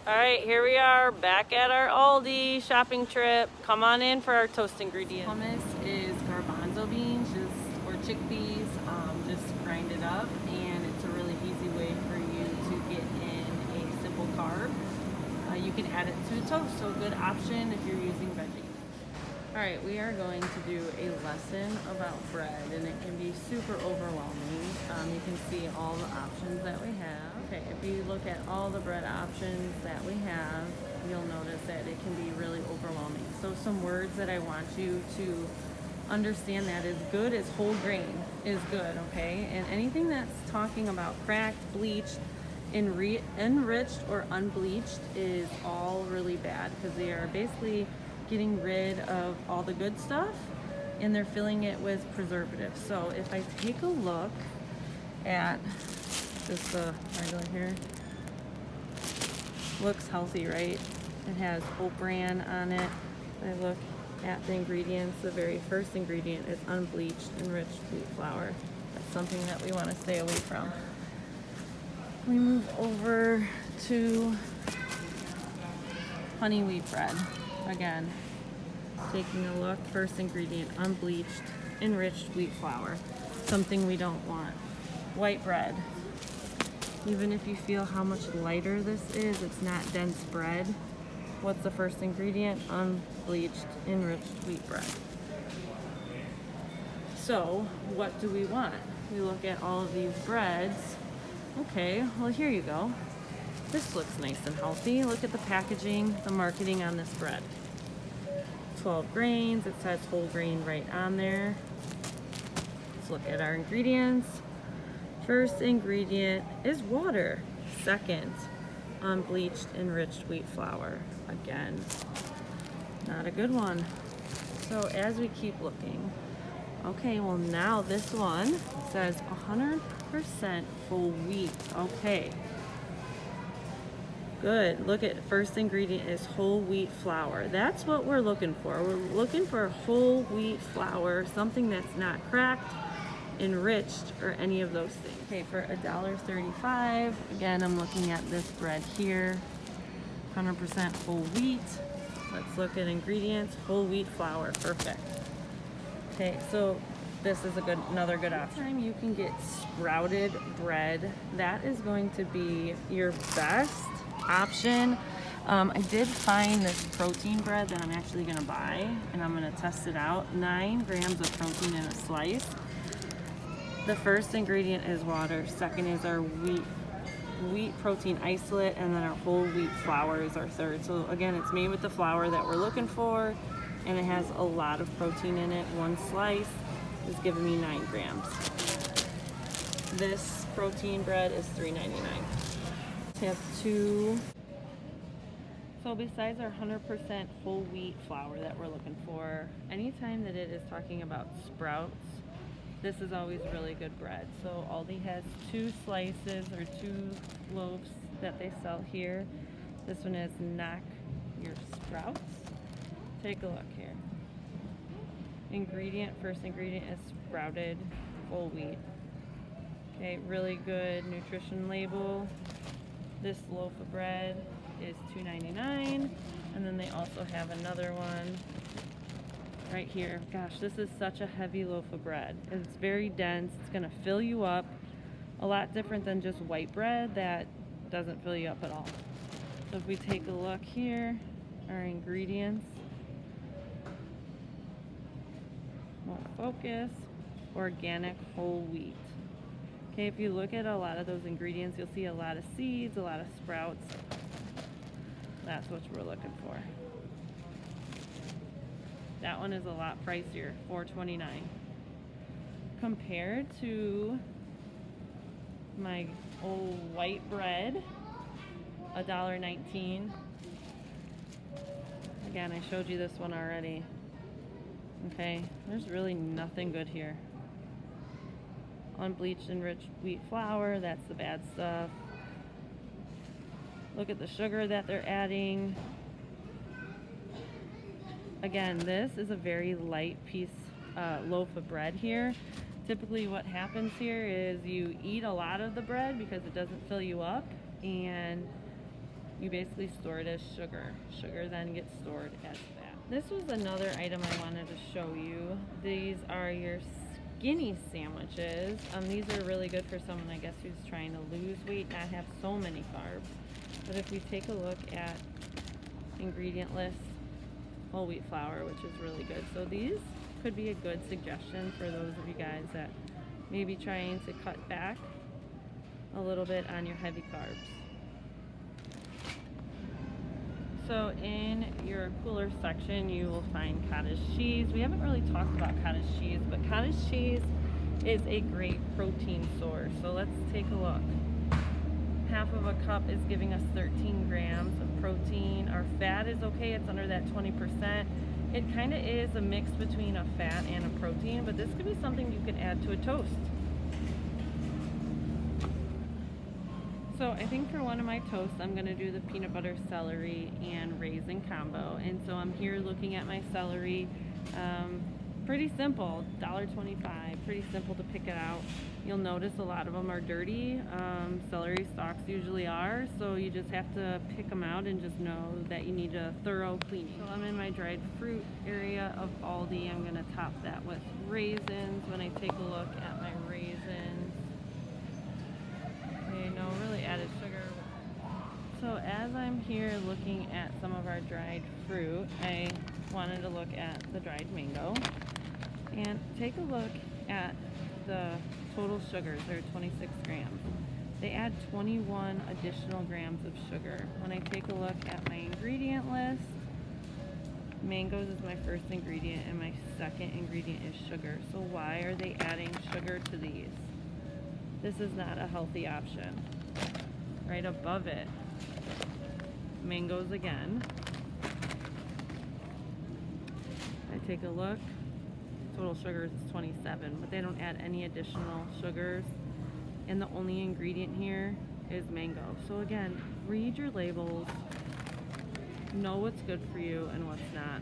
All right, here we are back at our Aldi shopping trip. Come on in for our toast ingredients. Hummus is garbanzo beans or chickpeas, just grind it up, and it's a really easy way for you to get in a simple carb. You can add it to toast, so a good option if you're using veggies. All right, we are going to do a lesson about bread, and it can be super overwhelming. You can see all the options that we have. Okay, if you look at all the bread options that we have, you'll notice that it can be really overwhelming. So some words that I want you to understand that is good is whole grain is good, okay? And anything that's talking about cracked, bleached, enriched, or unbleached is all really bad because they are basically getting rid of all the good stuff and they're filling it with preservatives. So if I take a look at just the regular here, looks healthy, right? It has Oat Bran on it. I look at the ingredients. The very first ingredient is unbleached enriched wheat flour. That's something that we want to stay away from. We move over to honey wheat bread. Again, taking a look, first ingredient, unbleached enriched wheat flour. Something we don't want. White bread. Even if you feel how much lighter this is, it's not dense bread. What's the first ingredient? Unbleached enriched wheat bread. So what do we want? We look at all of these breads. Okay, well here you go. This looks nice and healthy. Look at the packaging, the marketing on this bread. 12 grains, it says whole grain right on there. Let's look at our ingredients. First ingredient is water. Second, unbleached enriched wheat flour. Again, not a good one. So as we keep looking, okay, well now this one says 100% whole wheat. Okay. Good. Look at first ingredient is whole wheat flour. That's what we're looking for. We're looking for whole wheat flour, something that's not cracked, enriched, or any of those things. Okay, for $1.35, again, I'm looking at this bread here, 100% whole wheat. Let's look at ingredients. Whole wheat flour, perfect. Okay, so this is another good option. Anytime you can get sprouted bread, that is going to be your best option. I did find this protein bread that I'm actually going to buy, and I'm going to test it out. 9 grams of protein in a slice. The first ingredient is water. Second is our wheat protein isolate, and then our whole wheat flour is our third. So again, it's made with the flour that we're looking for, and it has a lot of protein in it. One slice is giving me 9 grams. This protein bread is $3.99. Have 2. So besides our 100% whole wheat flour that we're looking for, anytime that it is talking about sprouts, this is always really good bread. So Aldi has 2 slices or 2 loaves that they sell here. This one is Knock Your Sprouts. Take a look here. First ingredient is sprouted whole wheat. Okay, really good nutrition label. This loaf of bread is $2.99, and then they also have another one right here. Gosh, this is such a heavy loaf of bread. It's very dense. It's going to fill you up. A lot different than just white bread that doesn't fill you up at all. So if we take a look here, our ingredients. More focus. Organic whole wheat. Okay, if you look at a lot of those ingredients, you'll see a lot of seeds, a lot of sprouts. That's what we're looking for. That one is a lot pricier, $4.29. Compared to my old white bread, $1.19. Again, I showed you this one already. Okay, there's really nothing good here. Unbleached enriched wheat flour, that's the bad stuff. Look at the sugar that they're adding. Again, this is a very light loaf of bread here. Typically what happens here is you eat a lot of the bread because it doesn't fill you up, and you basically store it as sugar. Sugar then gets stored as fat. This was another item I wanted to show you. These are your skinny sandwiches. These are really good for someone, I guess, who's trying to lose weight, not have so many carbs. But if we take a look at ingredient list, whole wheat flour, which is really good. So these could be a good suggestion for those of you guys that may be trying to cut back a little bit on your heavy carbs. So in your cooler section, you will find cottage cheese. We haven't really talked about cottage cheese, but cottage cheese is a great protein source. So let's take a look. Half of a cup is giving us 13 grams of protein. Our fat is okay, it's under that 20%. It kind of is a mix between a fat and a protein, but this could be something you could add to a toast. So I think for one of my toasts, I'm gonna do the peanut butter celery and raisin combo. And so I'm here looking at my celery. Pretty simple, $1.25, pretty simple to pick it out. You'll notice a lot of them are dirty. Celery stalks usually are, so you just have to pick them out and just know that you need a thorough cleaning. So I'm in my dried fruit area of Aldi. I'm gonna top that with raisins. When I take a look at my raisins, okay, no really added sugar. So as I'm here looking at some of our dried fruit, I wanted to look at the dried mango and take a look at the total sugars. They're 26 grams. They add 21 additional grams of sugar. When I take a look at my ingredient list, mangoes is my first ingredient and my second ingredient is sugar. So why are they adding sugar to these? This is not a healthy option. Right above it, mangoes again. I take a look, total sugars is 27, but they don't add any additional sugars. And the only ingredient here is mango. So again, read your labels, know what's good for you and what's not.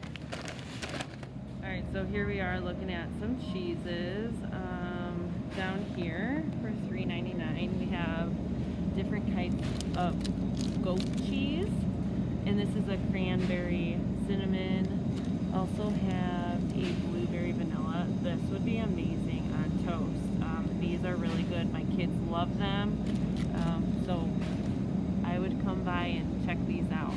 All right, so here we are looking at some cheeses. Down here for $3.99, we have different kinds of goat cheese. And this is a cranberry cinnamon. Also have a blueberry vanilla. This would be amazing on toast. These are really good. My kids love them. So I would come by and check these out.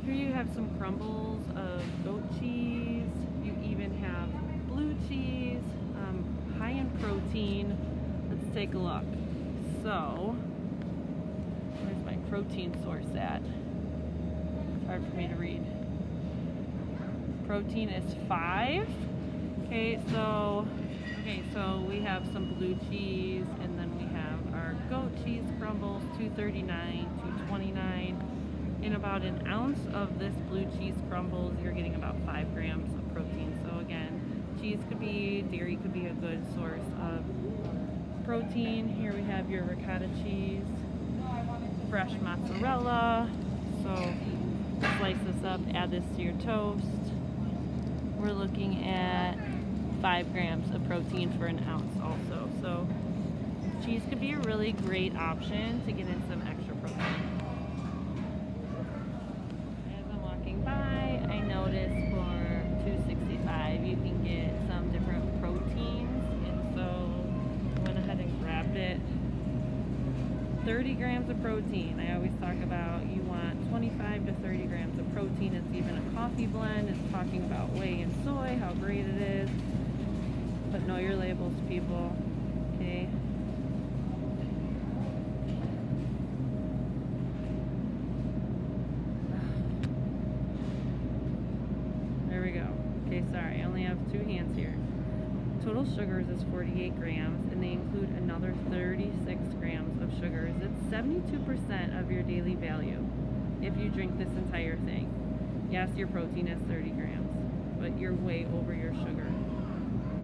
Here you have some crumbles of goat cheese. You even have blue cheese, high in protein. Let's take a look. So, where's my protein source at? It's hard for me to read. Protein is 5. Okay, so we have some blue cheese, and then we have our goat cheese crumbles, $2.39, $2.29. In about an ounce of this blue cheese crumbles, you're getting about 5 grams of protein. So again, cheese could be, dairy could be a good source of protein. Here we have your ricotta cheese, fresh mozzarella. So slice this up, add this to your toast. We're looking at 5 grams of protein for an ounce also. So cheese could be a really great option to get in some extra protein. As I'm walking by, I noticed for $2.65 you can get some different proteins, and so I went ahead and grabbed it. 30 grams of protein. I always talk about you want 25 to 30 grams of protein. It's even a coffee blend. It's talking about whey and soy, how great it is. But know your labels, people. Okay. There we go. Okay, sorry, I only have 2 hands here. Total sugars is 48 grams, and they include another 36 grams of sugars. It's 72% of your daily value if you drink this entire thing. Yes, your protein is 30 grams, but you're way over your sugar.